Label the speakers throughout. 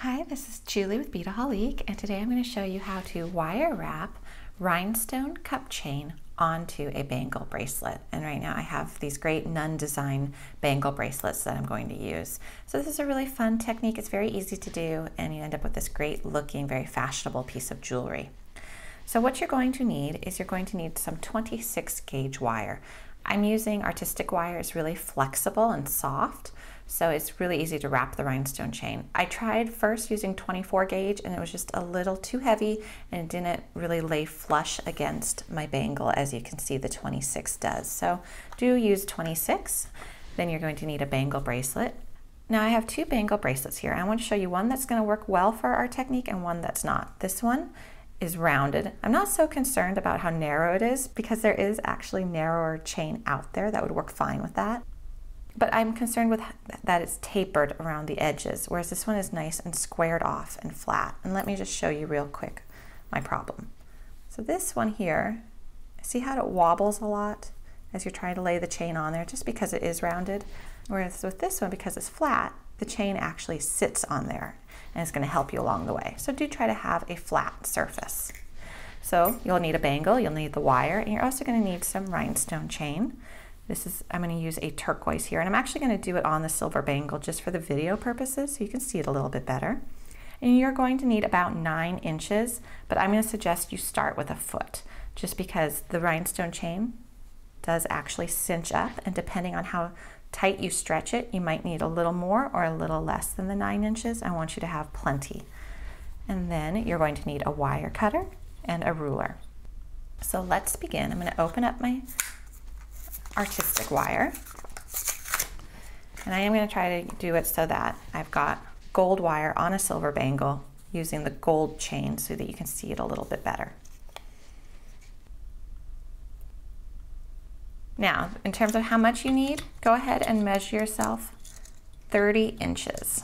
Speaker 1: Hi, this is Julie with Beadaholique, and today I'm going to show you how to wire wrap rhinestone cup chain onto a bangle bracelet. And right now I have these great Nunn design bangle bracelets that I'm going to use. So this is a really fun technique. It's very easy to do, and you end up with this great looking, very fashionable piece of jewelry. So what you're going to need is you're going to need some 26 gauge wire. I'm using artistic wire. It's really flexible and soft, so it's really easy to wrap the rhinestone chain. I tried first using 24 gauge and it was just a little too heavy and it didn't really lay flush against my bangle, as you can see the 26 does. So do use 26. Then you're going to need a bangle bracelet. Now I have two bangle bracelets here. I want to show you one that's going to work well for our technique and one that's not. This one is rounded. I'm not so concerned about how narrow it is because there is actually narrower chain out there that would work fine with that. But I'm concerned with that it's tapered around the edges, whereas this one is nice and squared off and flat. And let me just show you real quick my problem. So this one here, see how it wobbles a lot as you're trying to lay the chain on there, just because it is rounded. Whereas with this one, because it's flat, the chain actually sits on there and it's going to help you along the way. So do try to have a flat surface. So you'll need a bangle, you'll need the wire, and you're also going to need some rhinestone chain. I'm going to use a turquoise here, and I'm actually going to do it on the silver bangle just for the video purposes so you can see it a little bit better. And you're going to need about 9 inches, but I'm going to suggest you start with a foot just because the rhinestone chain does actually cinch up, and depending on how tight you stretch it, you might need a little more or a little less than the 9 inches. I want you to have plenty. And then you're going to need a wire cutter and a ruler. So let's begin. I'm going to open up my artistic wire, and I am going to try to do it so that I've got gold wire on a silver bangle using the gold chain so that you can see it a little bit better. Now, in terms of how much you need, go ahead and measure yourself 30 inches.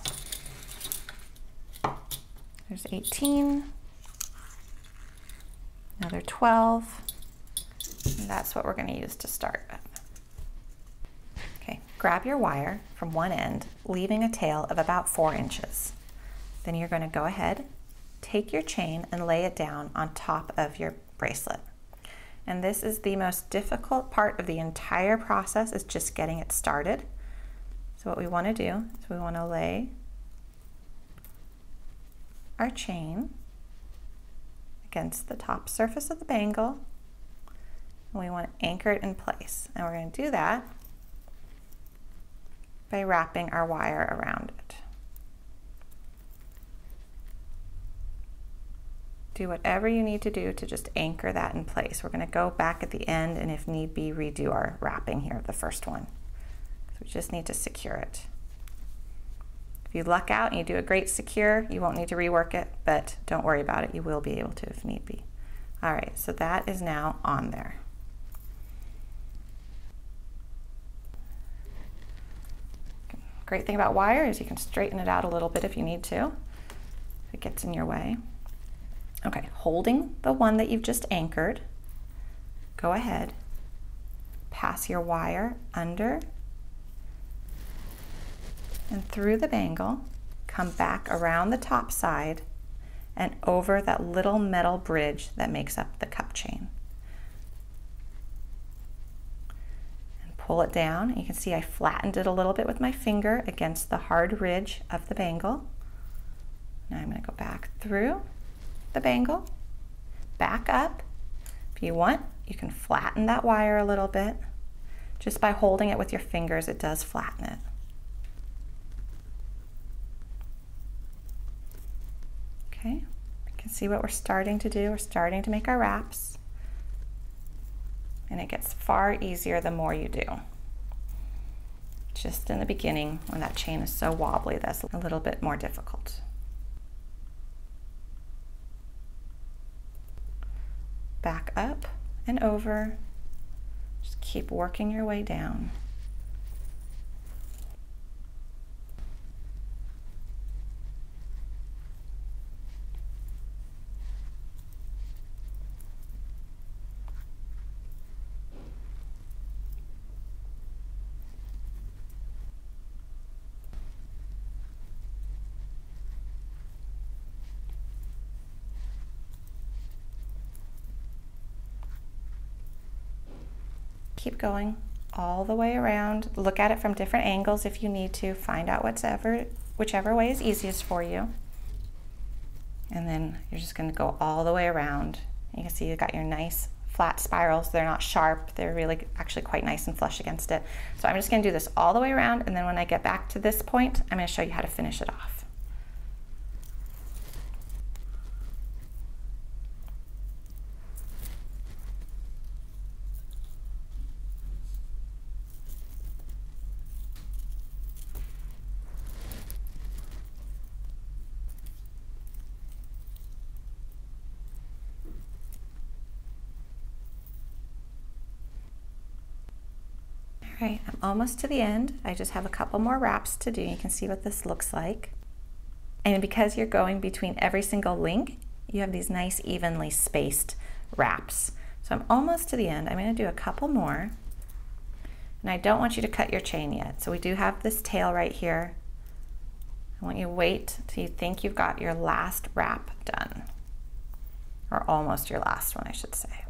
Speaker 1: There's 18, another 12, and that's what we're going to use to start with. Okay, grab your wire from one end, leaving a tail of about 4 inches. Then you're going to go ahead, take your chain and lay it down on top of your bracelet. And this is the most difficult part of the entire process, is just getting it started. So what we want to do is we want to lay our chain against the top surface of the bangle, and we want to anchor it in place. And we're going to do that by wrapping our wire around it. Do whatever you need to do to just anchor that in place. We're going to go back at the end and if need be redo our wrapping here, the first one. So we just need to secure it. If you luck out and you do a great secure, you won't need to rework it, but don't worry about it. You will be able to if need be. All right, so that is now on there. Great thing about wire is you can straighten it out a little bit if you need to, if it gets in your way. Okay, holding the one that you've just anchored, go ahead, pass your wire under and through the bangle, come back around the top side and over that little metal bridge that makes up the cup chain. And pull it down. You can see I flattened it a little bit with my finger against the hard ridge of the bangle. Now I'm going to go back through the bangle, back up. If you want, you can flatten that wire a little bit. Just by holding it with your fingers, it does flatten it. Okay, you can see what we're starting to do. We're starting to make our wraps, and it gets far easier the more you do. Just in the beginning, when that chain is so wobbly, that's a little bit more difficult. Back up and over. Just keep working your way down. keep going all the way around. Look at it from different angles if you need to. Find out whichever way is easiest for you. And then you're just going to go all the way around. You can see you got your nice flat spirals. They're not sharp. They're really actually quite nice and flush against it. So I'm just going to do this all the way around, and then when I get back to this point, I'm going to show you how to finish it off. All right, I'm almost to the end. I just have a couple more wraps to do. You can see what this looks like. And because you're going between every single link, you have these nice evenly spaced wraps. So I'm almost to the end. I'm going to do a couple more. And I don't want you to cut your chain yet. So we do have this tail right here. I want you to wait till you think you've got your last wrap done. Or almost your last one, I should say.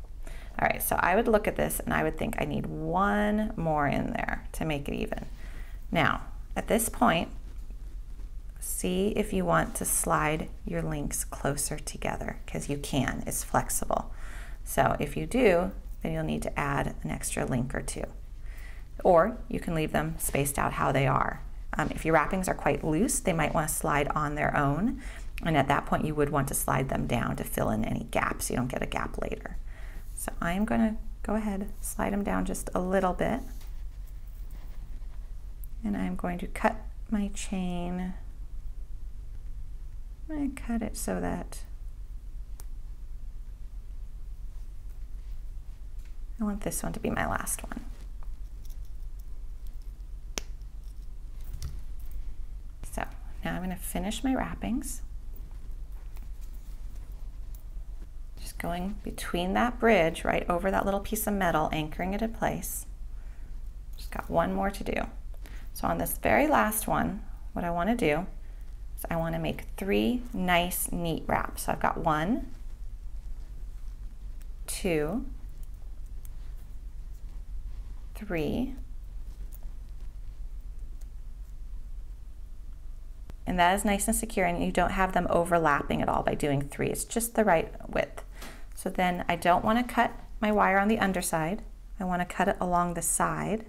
Speaker 1: All right, so I would look at this and I would think I need one more in there to make it even. Now, at this point, see if you want to slide your links closer together, because you can, it's flexible. So if you do, then you'll need to add an extra link or two. Or you can leave them spaced out how they are. If your wrappings are quite loose, they might want to slide on their own. And at that point, you would want to slide them down to fill in any gaps so you don't get a gap later. So I'm going to go ahead, slide them down just a little bit. And I'm going to cut my chain. I'm going to cut it so that I want this one to be my last one. So now I'm going to finish my wrappings. Going between that bridge right over that little piece of metal, anchoring it in place. Just got one more to do. So on this very last one, what I want to do is I want to make 3 nice neat wraps. So I've got 1, 2, 3, and that is nice and secure, and you don't have them overlapping at all by doing 3. It's just the right width. So then I don't want to cut my wire on the underside. I want to cut it along the side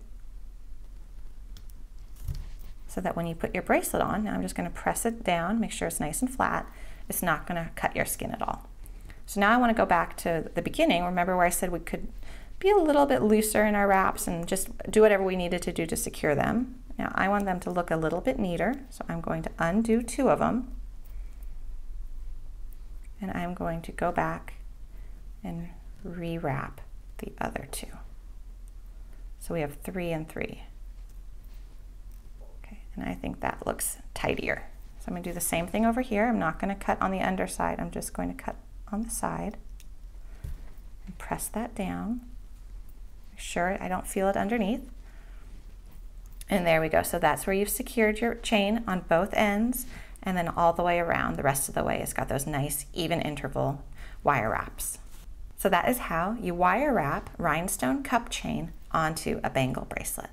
Speaker 1: so that when you put your bracelet on, now I'm just going to press it down, make sure it's nice and flat. It's not going to cut your skin at all. So now I want to go back to the beginning. Remember where I said we could be a little bit looser in our wraps and just do whatever we needed to do to secure them. Now I want them to look a little bit neater, so I'm going to undo 2 of them. And I'm going to go back and rewrap the other 2. So we have 3 and 3. Okay, and I think that looks tidier. So I'm going to do the same thing over here. I'm not going to cut on the underside. I'm just going to cut on the side and press that down. Make sure I don't feel it underneath. And there we go. So that's where you've secured your chain on both ends, and then all the way around the rest of the way it's got those nice even interval wire wraps. So that is how you wire wrap rhinestone cup chain onto a bangle bracelet.